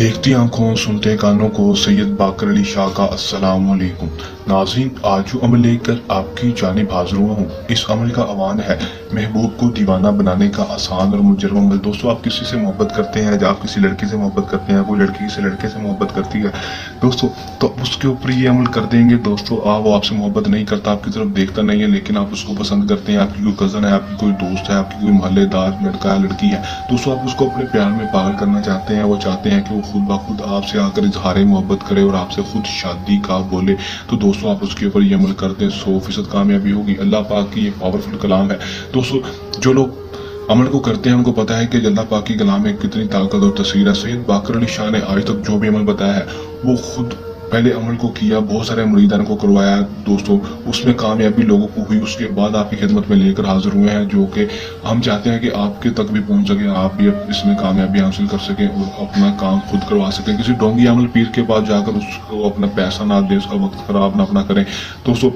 देखती आंखों सुनते कानों को सैयद बाकर अली शाह का अस्सलाम वालेकुम। नाज़रीन, आज जो अमल लेकर आपकी जानिब हाजिर हुआ हूँ, इस अमल का आह्वान है महबूब को दीवाना बनाने का आसान और मुजर्रब अमल। दोस्तों, आप किसी से मोहब्बत करते हैं, आप किसी लड़की से मोहब्बत करते हैं, कोई लड़की किसी लड़के से मोहब्बत करती है दोस्तों, तो उसके ऊपर ये अमल कर देंगे दोस्तों। वो आपसे मोहब्बत नहीं करता, आपकी तरफ देखता नहीं है, लेकिन आप उसको पसंद करते हैं। आपकी कोई कज़न है, आपकी कोई दोस्त है, आपकी कोई मोहल्लेदार लड़का है, लड़की है दोस्तों, आप उसको अपने प्यार में पागल करना चाहते हैं। वो चाहते हैं कि वो खुद ब खुद आपसे आकर इजहार मोहब्बत करे और आपसे खुद शादी का बोले। तो दोस्तों, आप उसके ऊपर ये अमल कर दें, 100% कामयाबी होगी। अल्लाह पाक की ये पावरफुल कलाम है दोस्तों। जो लोग अमल को करते हैं उनको पता है कि अल्लाह पाक की कलाम में कितनी ताकत और तस्वीर है। सैयद बाकर अली शाह ने आज तक जो भी अमल बताया है वो खुद पहले अमल को किया, बहुत सारे मुरीदान को करवाया दोस्तों, उसमें कामयाबी लोगों को हुई। उसके बाद आपकी खिदमत में लेकर हाजिर हुए हैं, जो कि हम चाहते हैं कि आपके तक भी पहुंच सके, आप भी इसमें कामयाबी हासिल कर सकें और अपना काम खुद करवा सकें। किसी डोंगी अमल पीर के पास जाकर उसको अपना पैसा ना दें, उसका वक्त खराब ना अपना करें दोस्तों।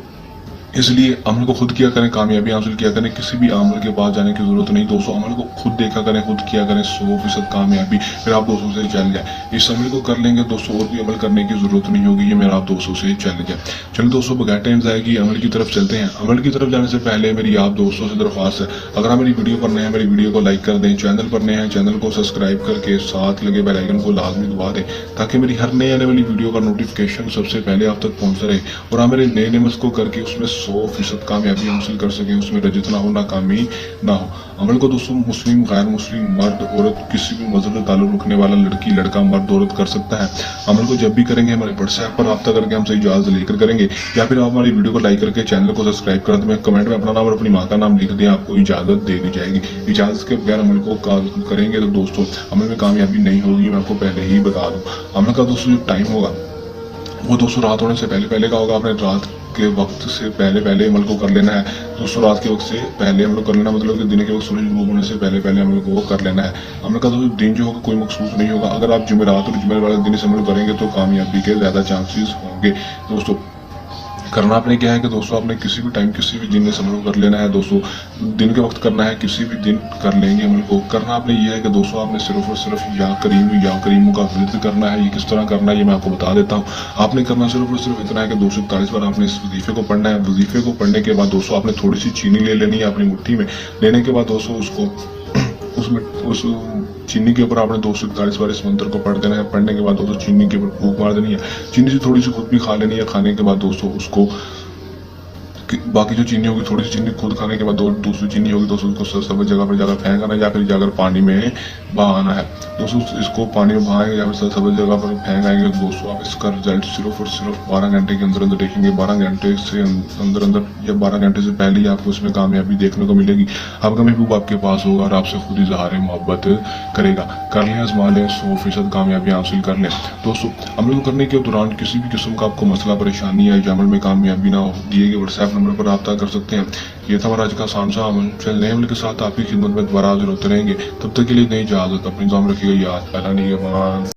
इसलिए अमल को खुद किया करें, कामयाबी हासिल किया करें। किसी भी अमल के पास जाने की जरूरत नहीं दोस्तों, अमल को खुद देखा करें, खुद किया करें, 100% कामयाबी फिर आप दोस्तों से चल जाए। इस अमल को कर लेंगे दोस्तों, और भी अमल करने की जरूरत नहीं होगी, ये मेरा आप दोस्तों से चल जाए। चलिए दोस्तों, बगैर टाइम जाएगी अमल की तरफ चलते हैं। अमल की तरफ जाने से पहले मेरी आप दोस्तों से दरख्वास्त है, अगर आप मेरी वीडियो पर नए हैं, मेरी वीडियो को लाइक कर दें, चैनल पर नए हैं चैनल को सब्सक्राइब करके साथ लगे बेल आइकन को लाजमी दबा दें, ताकि मेरी हर नई आने वाली वीडियो का नोटिफिकेशन सबसे पहले आप तक पहुंच रहे और आप मेरे नए नमस को करके उसमें 100% कामयाबी हासिल कर सके, उसमें रजत ना हो, नाकामी ना हो। अमल को दोस्तों मुस्लिम, गैर मुस्लिम, मर्द, औरत, किसी भी मजहब से ताल्लुक रखने वाला लड़की, लड़का, मर्द, औरत कर सकता है। अमल को जब भी करेंगे हमारे व्हाट्सएप पर रब्ता करके हमसे इजाजत लेकर करेंगे, या फिर आप हमारी वीडियो को लाइक करके चैनल को सब्सक्राइब कर दें, कमेंट में अपना नाम और अपनी माँ का नाम लिख दें, आपको इजाजत दे दी जाएगी। इजाजत के बगैर अमल को करेंगे तो दोस्तों अमल में कामयाबी नहीं होगी, मैं आपको पहले ही बता दूं। अमल का दोस्तों जो टाइम होगा वो दोस्तों रात होने से पहले पहले का होगा। आपने रात के वक्त से पहले पहले अमल को कर लेना है दोस्तों। रात के वक्त से पहले अमल को कर लेना मतलब कि दिन के वक्त सूरज डूब होने से पहले पहले अमल को कर लेना है। अमल का दोस्तों दिन जो होगा कोई मखसूस नहीं होगा। अगर आप जुमेरात और जुमेर वाले दिन इस अमल करेंगे तो कामयाबी के ज्यादा चांसेस होंगे दोस्तों। करना आपने क्या है कि दोस्तों आपने किसी भी टाइम किसी भी दिन इस अमल को कर लेना है दोस्तों। दिन के वक्त करना है, किसी भी दिन कर लेंगे अमल को। करना आपने ये है कि दोस्तों आपने सिर्फ और सिर्फ या करीम का विर्द करना है। ये किस तरह करना है ये मैं आपको बता देता हूँ। आपने करना सिर्फ और सिर्फ इतना है कि 241 बार आपने इस वजीफे को पढ़ना है। वजीफे को पढ़ने के बाद दोस्तों आपने थोड़ी सी चीनी ले लेनी है अपनी मुट्ठी में। लेने के बाद दोस्तों उसको उस चीनी के ऊपर आपने 241 बार इस मंत्र को पढ़ देना है। पढ़ने के बाद दोस्तों चीनी के ऊपर फूंक मार देनी है। चीनी से थोड़ी सी खुद भी खा लेनी है। खाने के बाद दोस्तों उसको बाकी जो चीनी होगी, थोड़ी सी चीनी खुद खाने के बाद दूसरी चीनी होगी दोस्तों, उसको सब जगह पर जाकर फेंकना या फिर जाकर पानी में बहाना है दोस्तों। इसको पानी में बहाएंगे या फिर सब जगह पर फेंक आएंगे दोस्तों। आप इसका रिजल्ट सिर्फ और सिर्फ 12 घंटे के अंदर अंदर देखेंगे। 12 घंटे से अंदर या 12 घंटे से पहले ही आपको इसमें कामयाबी देखने को मिलेगी। आपका महबूब आपके पास होगा और आपसे खुद इजहार मोहब्बत करेगा। कर लें, आजमा लें, 100% कामयाबी हासिल कर लें दोस्तों। अमल करने के दौरान किसी भी किस्म का आपको मसला परेशानी या अमल में कामयाबी ना हो, दिए गए व्हाट्सएप नंबर पर रब्ता कर सकते हैं। ये था हमारा आज का आसान सा अमल। चल नए अमल के साथ आपकी खिदमत में दोबारा हाजिर होते रहेंगे। तब तक के लिए नई इजाजत, अपनी दुआ में रखिएगा याद। अल्लाह निगहबान।